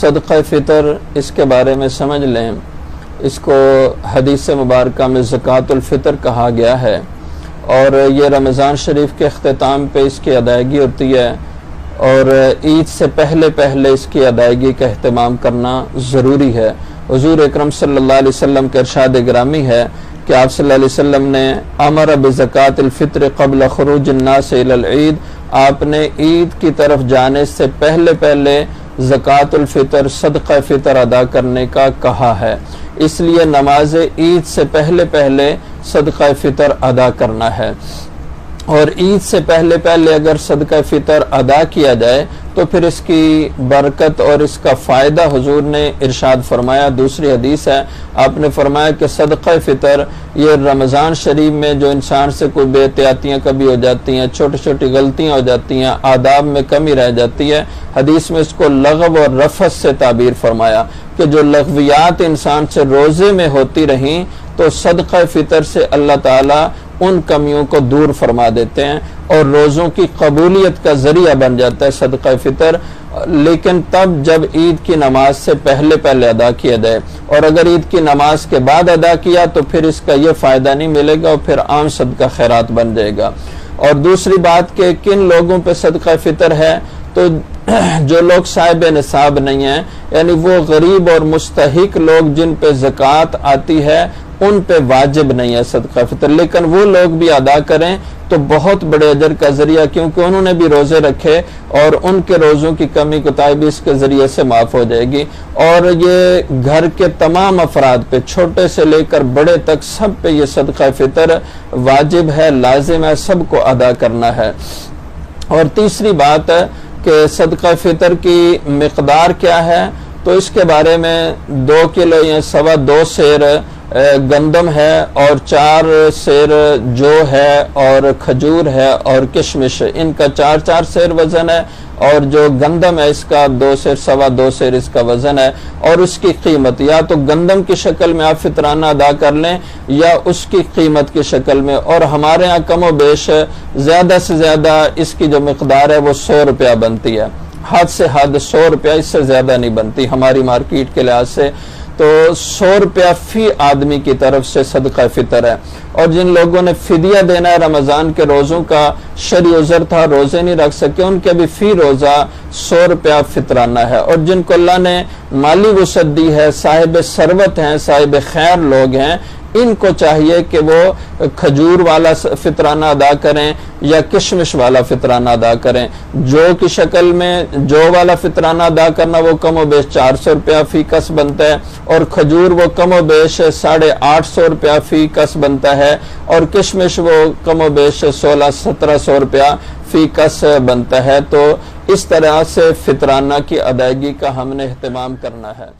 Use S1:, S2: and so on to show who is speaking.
S1: صدقہ فطر اس کے بارے میں سمجھ لیں. اس کو حدیث مبارکہ میں زکوٰۃ الفطر کہا گیا ہے، اور یہ رمضان شریف کے اختتام پہ اس کی ادائیگی ہوتی ہے، اور عید سے پہلے اس کی ادائیگی کا اہتمام کرنا ضروری ہے. حضور اکرم صلی اللہ علیہ وسلم کے ارشاد گرامی ہے کہ آپ صلی اللہ علیہ وسلم نے امر بزکوٰۃ الفطر قبل خروج الناس الی العید، آپ نے عید کی طرف جانے سے پہلے زکوٰۃ الفطر صدقہ فطر ادا کرنے کا کہا ہے. اس لیے نماز عید سے پہلے صدقہ فطر ادا کرنا ہے، اور عید سے پہلے اگر صدقہ فطر ادا کیا جائے تو پھر اس کی برکت اور اس کا فائدہ حضور نے ارشاد فرمایا. دوسری حدیث ہے، آپ نے فرمایا کہ صدقہ فطر یہ رمضان شریف میں جو انسان سے کوئی بے احتیاطیاں کبھی ہو جاتی ہیں، چھوٹی غلطیاں ہو جاتی ہیں، آداب میں کمی رہ جاتی ہے، حدیث میں اس کو لغو اور رفث سے تعبیر فرمایا کہ جو لغویات انسان سے روزے میں ہوتی رہیں تو صدقہ فطر سے اللہ تعالیٰ ان کمیوں کو دور فرما دیتے ہیں، اور روزوں کی قبولیت کا ذریعہ بن جاتا ہے صدقہ فطر. لیکن تب جب عید کی نماز سے پہلے ادا کیا جائے، اور اگر عید کی نماز کے بعد ادا کیا تو پھر اس کا یہ فائدہ نہیں ملے گا، اور پھر عام صدقہ خیرات بن جائے گا. اور دوسری بات کہ کن لوگوں پہ صدقہ فطر ہے، تو جو لوگ صاحب نصاب نہیں ہیں، یعنی وہ غریب اور مستحق لوگ جن پہ زکوٰۃ آتی ہے، ان پہ واجب نہیں ہے صدقہ فطر، لیکن وہ لوگ بھی ادا کریں تو بہت بڑے اجر کا ذریعہ، کیونکہ انہوں نے بھی روزے رکھے اور ان کے روزوں کی کمی کوتاہی بھی اس کے ذریعے سے معاف ہو جائے گی. اور یہ گھر کے تمام افراد پہ، چھوٹے سے لے کر بڑے تک، سب پہ یہ صدقہ فطر واجب ہے، لازم ہے، سب کو ادا کرنا ہے. اور تیسری بات ہے کہ صدقہ فطر کی مقدار کیا ہے، تو اس کے بارے میں 2 کلو یا 2.25 سیر گندم ہے، اور 4 سیر جو ہے، اور کھجور ہے، اور کشمش، ان کا 4 سیر وزن ہے. اور جو گندم ہے اس کا 2 سیر 2.25 سیر اس کا وزن ہے. اور اس کی قیمت یا تو گندم کی شکل میں آپ فطرانہ ادا کر لیں، یا اس کی قیمت کی شکل میں. اور ہمارے ہاں کم و بیش زیادہ سے زیادہ اس کی جو مقدار ہے وہ 100 روپیہ بنتی ہے، حد سے حد 100 روپیہ، اس سے زیادہ نہیں بنتی ہماری مارکیٹ کے لحاظ سے. تو 100 روپیہ فی آدمی کی طرف سے صدقہ فطر ہے. اور جن لوگوں نے فدیہ دینا ہے رمضان کے روزوں کا، شرعی عذر تھا، روزے نہیں رکھ سکے، ان کے بھی فی روزہ 100 روپیہ فطرانہ ہے. اور جن کو اللہ نے مالی وسعت دی ہے، صاحب ثروت ہیں، صاحب خیر لوگ ہیں، ان کو چاہیے کہ وہ کھجور والا فطرانہ ادا کریں یا کشمش والا فطرانہ ادا کریں. جو کی شکل میں جو والا فطرانہ ادا کرنا وہ کم و بیش 400 روپیہ فی کس بنتا ہے، اور کھجور وہ کم و بیش 850 روپیہ فی کس بنتا ہے، اور کشمش وہ کم و بیش 1600-1700 روپیہ فی کس بنتا ہے. تو اس طرح سے فطرانہ کی ادائیگی کا ہم نے اہتمام کرنا ہے.